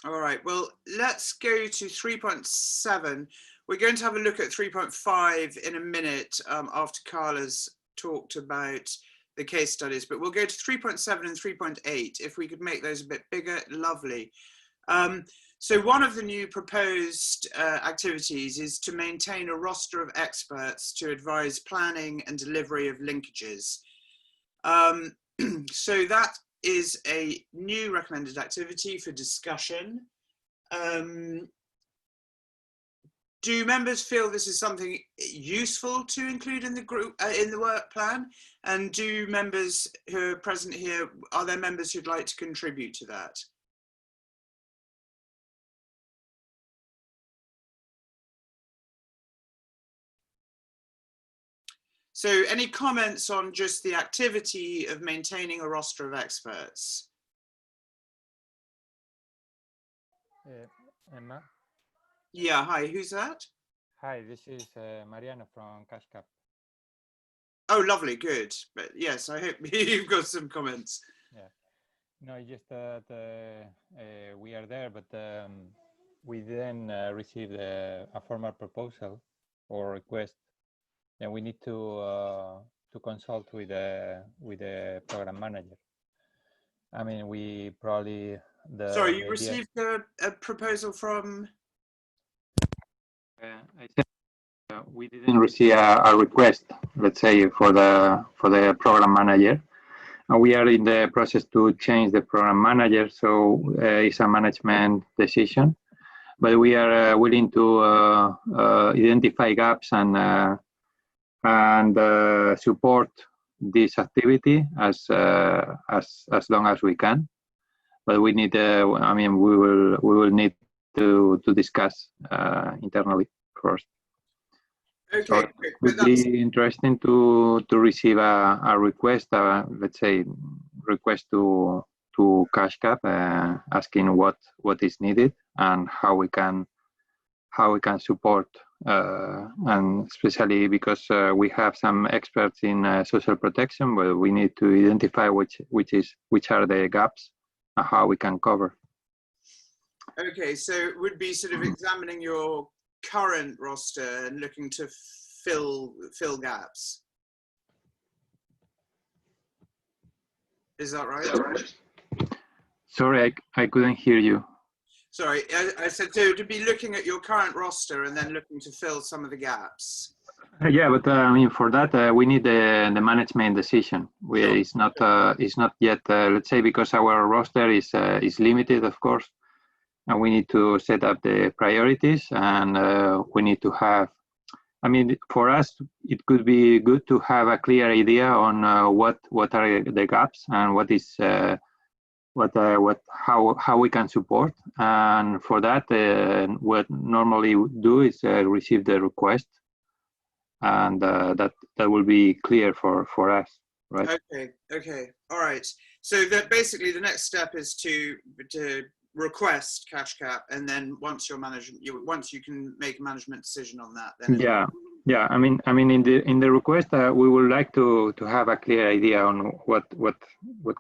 All right, well, let's go to 3.7. We're going to have a look at 3.5 in a minute after Carla's talked about the case studies, but we'll go to 3.7 and 3.8. If we could make those a bit bigger, lovely. So one of the new proposed activities is to maintain a roster of experts to advise planning and delivery of linkages. So that is a new recommended activity for discussion. Do members feel this is something useful to include in the group, in the work plan? And do members who are present here, are there members who'd like to contribute to that? So any comments on just the activity of maintaining a roster of experts? Emma? Yeah, hi, who's that? Hi, this is Mariano from CashCap. Oh, lovely, good. But yes, I hope you've got some comments. Yeah, no, just that we are there, but we then received a formal proposal or request. Then we need to consult with the program manager. I mean, we probably Sorry, you received a proposal from? we didn't receive a request, let's say, for the program manager. And we are in the process to change the program manager, so it's a management decision. But we are willing to identify gaps and support this activity as long as we can. But we need, I mean, we will need to discuss internally first. Okay, so it would be interesting to receive a request, let's say, request to CashCap, asking what is needed and how we can support, and especially because we have some experts in social protection, but we need to identify which are the gaps and how we can cover. Okay, so it would be sort of examining your current roster and looking to fill gaps. Is that right? Sorry, I couldn't hear you. Sorry, I said to be looking at your current roster and then looking to fill some of the gaps. Yeah, but I mean, for that we need the management decision. It's not yet, let's say, because our roster is limited, of course, and we need to set up the priorities, and we need to have. I mean, for us, it could be good to have a clear idea on what are the gaps and what is how we can support. And for that, what normally we do is receive the request, and that will be clear for us, right? Okay, all right. So that basically the next step is to request CashCap, and then once you can make a management decision on that, then yeah. I mean, in the request, we would like to have a clear idea on what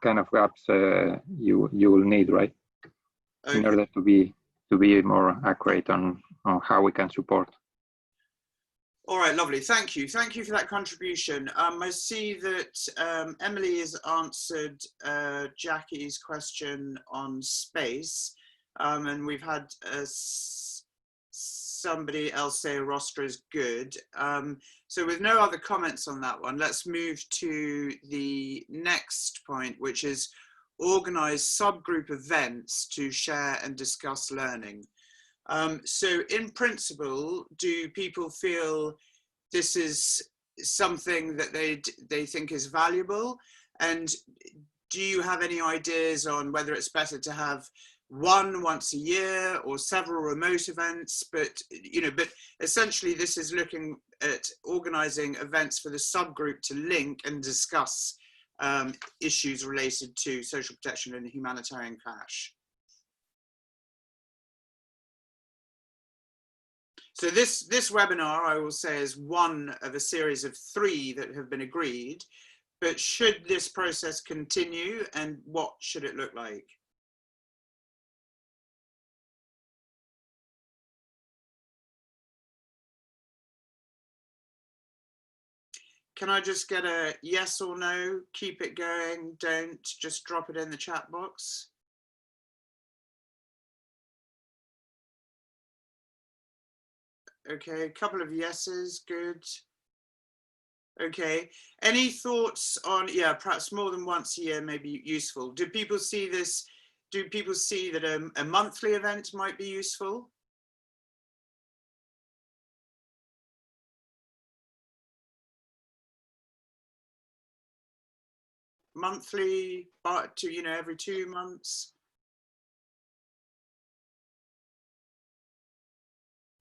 kind of gaps you will need, right? Okay. In order to be more accurate on how we can support. All right, lovely. Thank you for that contribution. I see that Emily has answered Jackie's question on space, and we've had somebody else say a roster is good. So with no other comments on that one, let's move to the next point, which is organize subgroup events to share and discuss learning. So in principle, do people feel this is something that they think is valuable? And do you have any ideas on whether it's better to have one once a year or several remote events? But essentially this is looking at organizing events for the subgroup to link and discuss issues related to social protection and humanitarian cash. So this webinar, I will say, is one of a series of 3 that have been agreed, but should this process continue, and what should it look like? Can I just get a yes or no? Keep it going, don't, just drop it in the chat box. Okay, a couple of yeses, good. Okay, any thoughts on, perhaps more than once a year may be useful. Do people see this, do people see that a monthly event might be useful? Monthly, but every 2 months?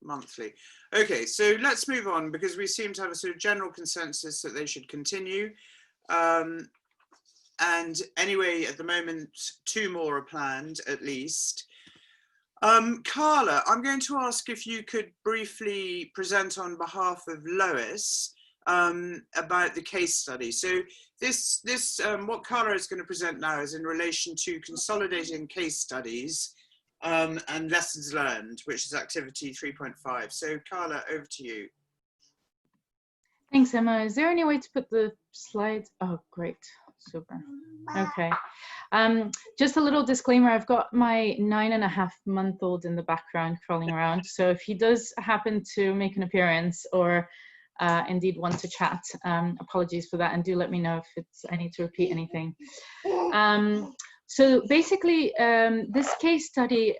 Monthly. Okay, so let's move on, because we seem to have a sort of general consensus that they should continue. And anyway, at the moment, 2 more are planned at least. Carla, I'm going to ask if you could briefly present on behalf of Lois about the case study. So this what Carla is going to present now is in relation to consolidating case studies and lessons learned, which is activity 3.5. So Carla, over to you. Thanks, Emma. Is there any way to put the slides? Oh, great. Super. Okay. Just a little disclaimer, I've got my 9.5-month-old in the background crawling around. So if he does happen to make an appearance or indeed want to chat, apologies for that, and do let me know if I need to repeat anything. So basically, this case study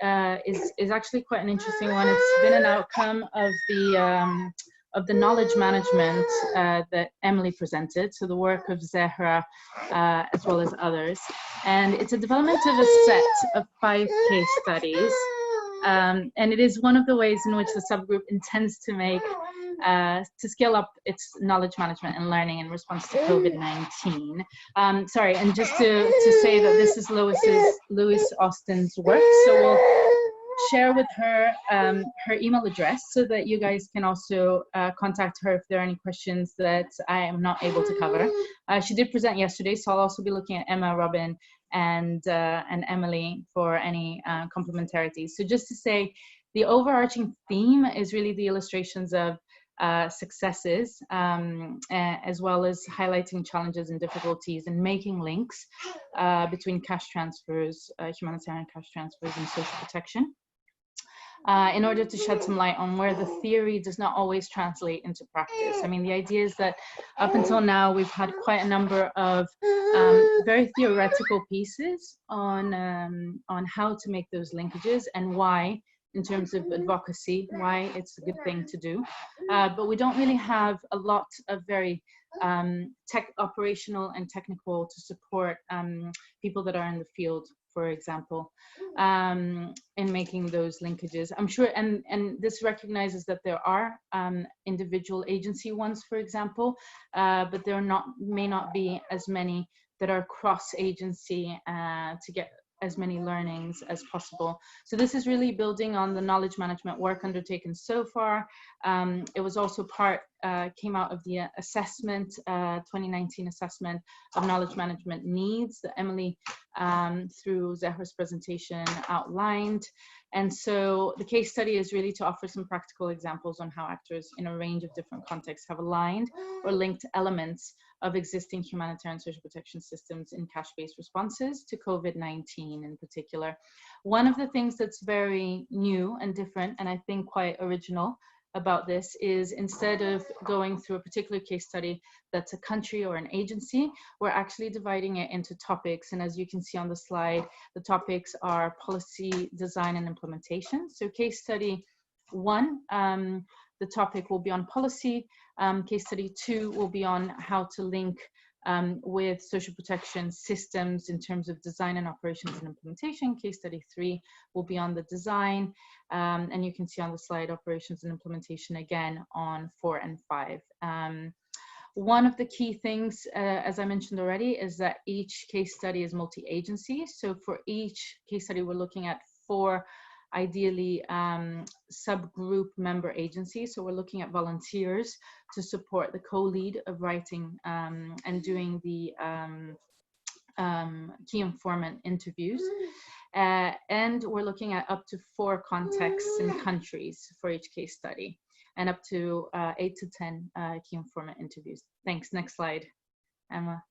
is actually quite an interesting one. It's been an outcome of the knowledge management that Emily presented, so the work of Zehra as well as others. And it's a development of a set of 5 case studies. And it is one of the ways in which the subgroup intends to make, to scale up its knowledge management and learning in response to COVID-19. Sorry, and just to say that this is Louise Austin's work, so we'll share with her her email address so that you guys can also contact her if there are any questions that I am not able to cover. She did present yesterday, so I'll also be looking at Emma, Robin, and Emily for any complementarities. So just to say, the overarching theme is really the illustrations of successes, as well as highlighting challenges and difficulties and making links between cash transfers, humanitarian cash transfers, and social protection, in order to shed some light on where the theory does not always translate into practice. I mean, the idea is that up until now, we've had quite a number of very theoretical pieces on how to make those linkages and why, in terms of advocacy, why it's a good thing to do. But we don't really have a lot of very operational and technical to support people that are in the field, for example, in making those linkages. I'm sure, and this recognizes that there are individual agency ones, for example, but there may not be as many that are cross-agency to get as many learnings as possible. So this is really building on the knowledge management work undertaken so far. It was also came out of the assessment, 2019 assessment of knowledge management needs that Emily, through Zehra's presentation, outlined. And so the case study is really to offer some practical examples on how actors in a range of different contexts have aligned or linked elements of existing humanitarian social protection systems in cash-based responses to COVID-19 in particular. One of the things that's very new and different, and I think quite original about this, is instead of going through a particular case study that's a country or an agency, we're actually dividing it into topics. And as you can see on the slide, the topics are policy, design, and implementation. So case study 1, the topic will be on policy. Case study 2 will be on how to link with social protection systems in terms of design and operations and implementation. Case study 3 will be on the design. And you can see on the slide operations and implementation again on 4 and 5. One of the key things, as I mentioned already, is that each case study is multi-agency. So for each case study, we're looking at 4 ideally subgroup member agencies. So we're looking at volunteers to support the co-lead of writing and doing the key informant interviews. And we're looking at up to 4 contexts and countries for each case study, and up to 8 to 10 key informant interviews. Thanks. Next slide, Emma.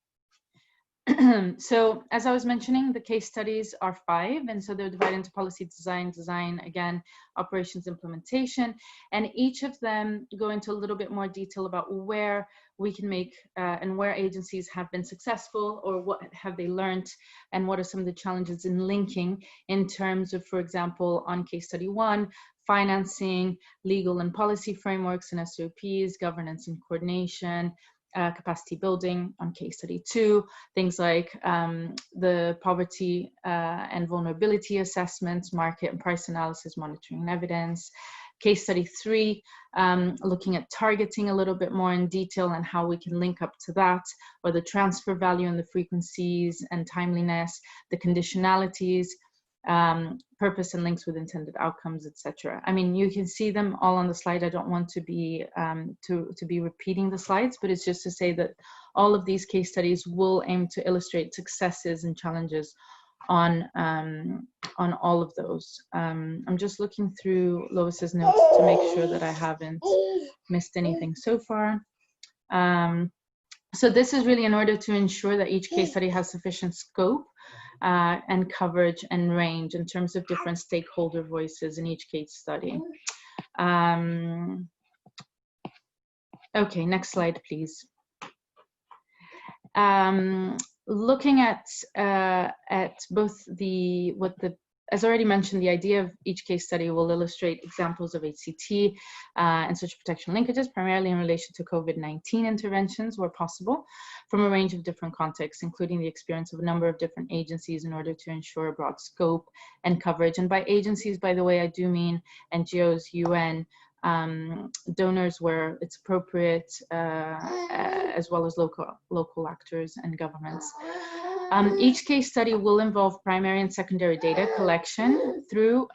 So as I was mentioning, the case studies are 5, and so they're divided into policy, design, again, operations, implementation, and each of them go into a little bit more detail about where we can make and where agencies have been successful, or what have they learned, and what are some of the challenges in linking in terms of, for example, on case study 1, financing, legal and policy frameworks and SOPs, governance and coordination, capacity building. On case study 2, things like the poverty and vulnerability assessments, market and price analysis, monitoring and evidence. Case study 3, looking at targeting a little bit more in detail and how we can link up to that, or the transfer value and the frequencies and timeliness, the conditionalities, purpose and links with intended outcomes, etc. I mean, you can see them all on the slide. I don't want to be repeating the slides, but it's just to say that all of these case studies will aim to illustrate successes and challenges on all of those. I'm just looking through Lois's notes to make sure that I haven't missed anything so far. So this is really in order to ensure that each case study has sufficient scope and coverage and range in terms of different stakeholder voices in each case study. Okay, next slide, please. Looking at both as already mentioned, the idea of each case study will illustrate examples of HCT and social protection linkages, primarily in relation to COVID-19 interventions where possible, from a range of different contexts, including the experience of a number of different agencies in order to ensure a broad scope and coverage. And by agencies, by the way, I do mean NGOs, UN, donors where it's appropriate, as well as local actors and governments. Each case study will involve primary and secondary data collection through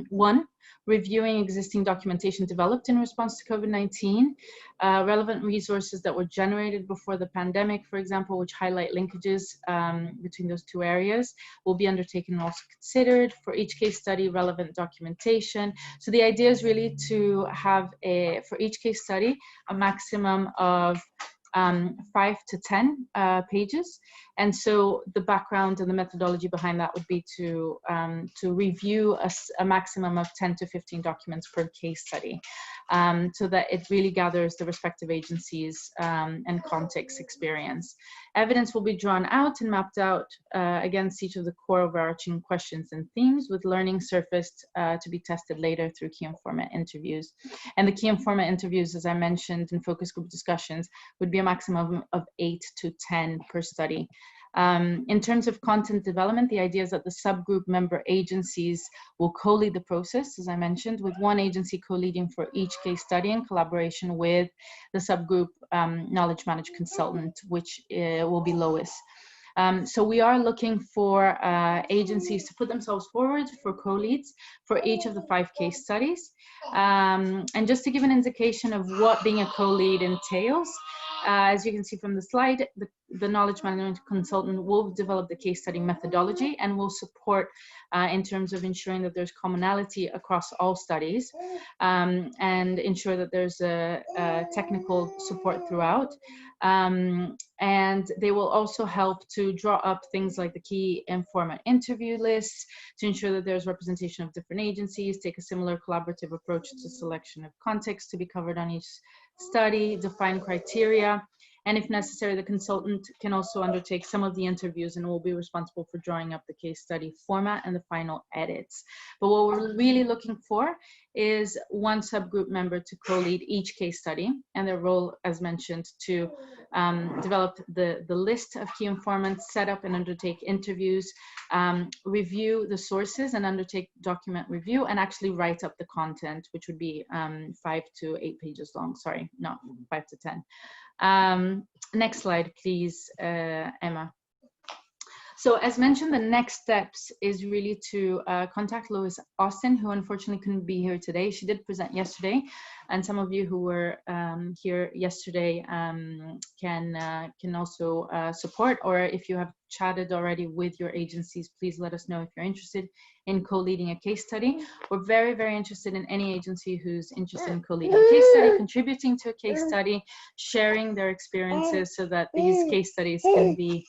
one, reviewing existing documentation developed in response to COVID-19, relevant resources that were generated before the pandemic, for example, which highlight linkages between those two areas, will be undertaken and also considered. For each case study, relevant documentation. So the idea is really to have, for each case study, a maximum of 5 to 10 pages. And so the background and the methodology behind that would be to review a maximum of 10 to 15 documents per case study, so that it really gathers the respective agencies and context experience. Evidence will be drawn out and mapped out against each of the core overarching questions and themes, with learning surfaced to be tested later through key informant interviews. And the key informant interviews, as I mentioned, in focus group discussions would be a maximum of 8 to 10 per study. In terms of content development, the idea is that the subgroup member agencies will co-lead the process, as I mentioned, with one agency co-leading for each case study in collaboration with the subgroup knowledge management consultant, which will be Lois. So we are looking for agencies to put themselves forward for co-leads for each of the 5 case studies. And just to give an indication of what being a co-lead entails, as you can see from the slide, the knowledge management consultant will develop the case study methodology and will support in terms of ensuring that there's commonality across all studies, and ensure that there's a technical support throughout. And they will also help to draw up things like the key informant interview lists to ensure that there's representation of different agencies, take a similar collaborative approach to selection of context to be covered on each study, define criteria, and if necessary, the consultant can also undertake some of the interviews and will be responsible for drawing up the case study format and the final edits. But what we're really looking for is one subgroup member to co-lead each case study, and their role, as mentioned, to develop the list of key informants, set up and undertake interviews, review the sources and undertake document review, and actually write up the content, which would be 5 to 8 pages long. Sorry, not 5 to 10. Next slide, please, Emma. So as mentioned, the next steps is really to contact Lois Austin, who unfortunately couldn't be here today. She did present yesterday, and some of you who were here yesterday can also support, or if you have chatted already with your agencies, please let us know if you're interested in co-leading a case study. We're very, very interested in any agency who's interested in co-leading a case study, contributing to a case study, sharing their experiences so that these case studies can be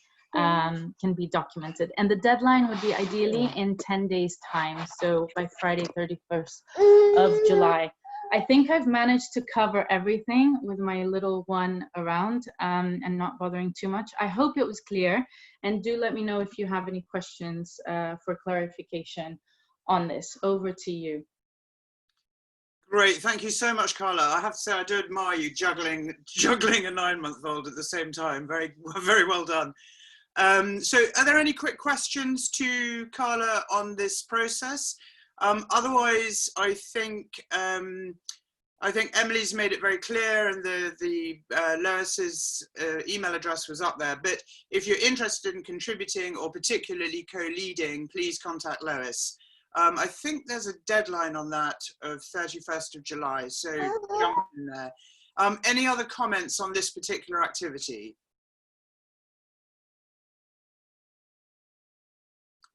documented. And the deadline would be ideally in 10 days time, so by Friday 31st of July. I think I've managed to cover everything with my little one around and not bothering too much. I hope it was clear, and do let me know if you have any questions for clarification on this. Over to you. Great, thank you so much, Carla. I have to say I do admire you juggling a 9-month-old at the same time. Very, very well done. So are there any quick questions to Carla on this process? Otherwise, I think Emily's made it very clear, and the Lois's email address was up there. But if you're interested in contributing or particularly co-leading, please contact Lois. I think there's a deadline on that of 31st of July, so jump in there. Any other comments on this particular activity?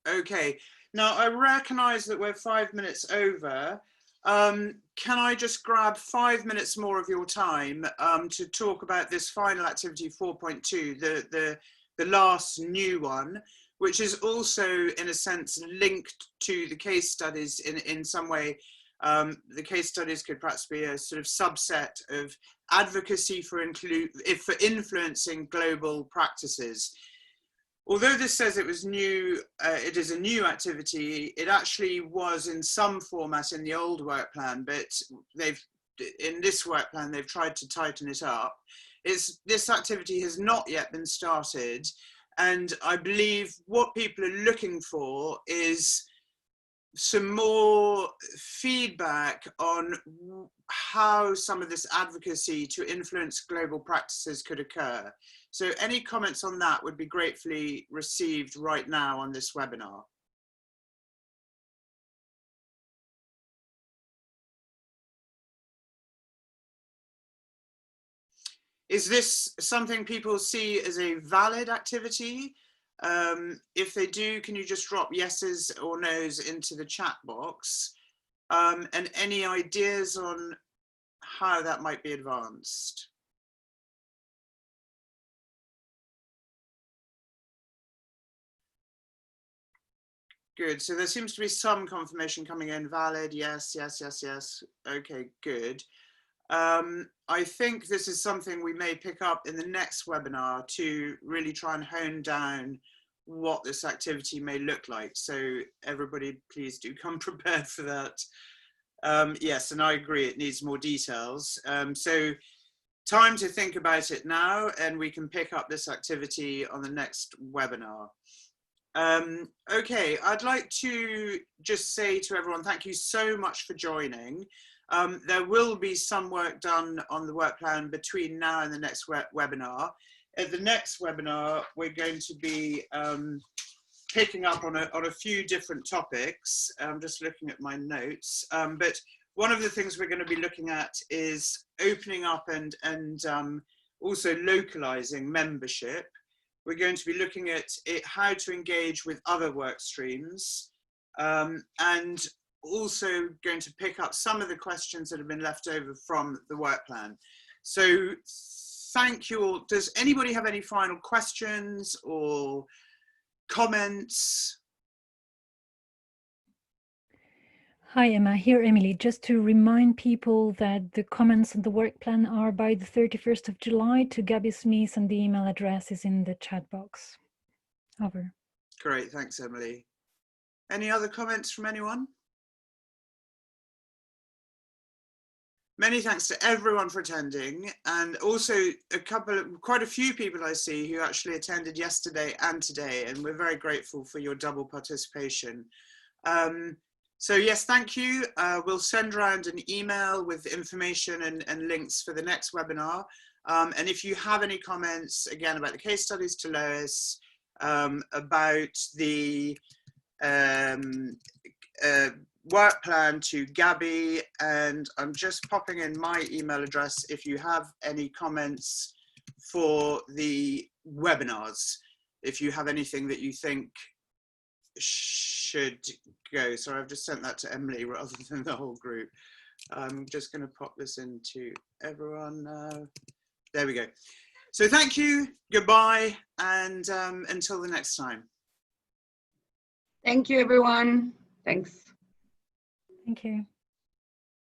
Okay, now I recognize that we're 5 minutes over. Can I just grab 5 minutes more of your time to talk about this final activity 4.2, the last new one, which is also in a sense linked to the case studies in some way. The case studies could perhaps be a sort of subset of advocacy for influencing global practices. Although this says it was new, it is a new activity, it actually was in some format in the old work plan, but in this work plan, they've tried to tighten it up. This activity has not yet been started. And I believe what people are looking for is some more feedback on how some of this advocacy to influence global practices could occur. So any comments on that would be gratefully received right now on this webinar. Is this something people see as a valid activity? If they do, can you just drop yeses or nos into the chat box? And any ideas on how that might be advanced? Good, so there seems to be some confirmation coming in, valid, yes, yes, yes, yes. Okay, good. I think this is something we may pick up in the next webinar to really try and hone down what this activity may look like. So everybody please do come prepared for that. Yes, and I agree, it needs more details. So time to think about it now, and we can pick up this activity on the next webinar. Okay, I'd like to just say to everyone, thank you so much for joining. There will be some work done on the work plan between now and the next webinar. At the next webinar, we're going to be picking up on a few different topics. I'm just looking at my notes. But one of the things we're going to be looking at is opening up and also localizing membership. We're going to be looking at how to engage with other work streams, and also going to pick up some of the questions that have been left over from the work plan. So thank you all. Does anybody have any final questions or comments? Hi, Emma. Here, Emily. Just to remind people that the comments on the work plan are by the 31st of July to Gabby Smith, and the email address is in the chat box. Over. Great, thanks, Emily. Any other comments from anyone? Many thanks to everyone for attending, and also quite a few people I see who actually attended yesterday and today, and we're very grateful for your double participation. So yes, thank you. We'll send around an email with information and links for the next webinar. And if you have any comments, again, about the case studies to Lois, about the work plan to Gabby, and I'm just popping in my email address if you have any comments for the webinars, if you have anything that you think should go. Sorry, I've just sent that to Emily rather than the whole group. I'm just going to pop this into everyone now. There we go. So thank you, goodbye, and until the next time. Thank you, everyone. Thanks. Thank you.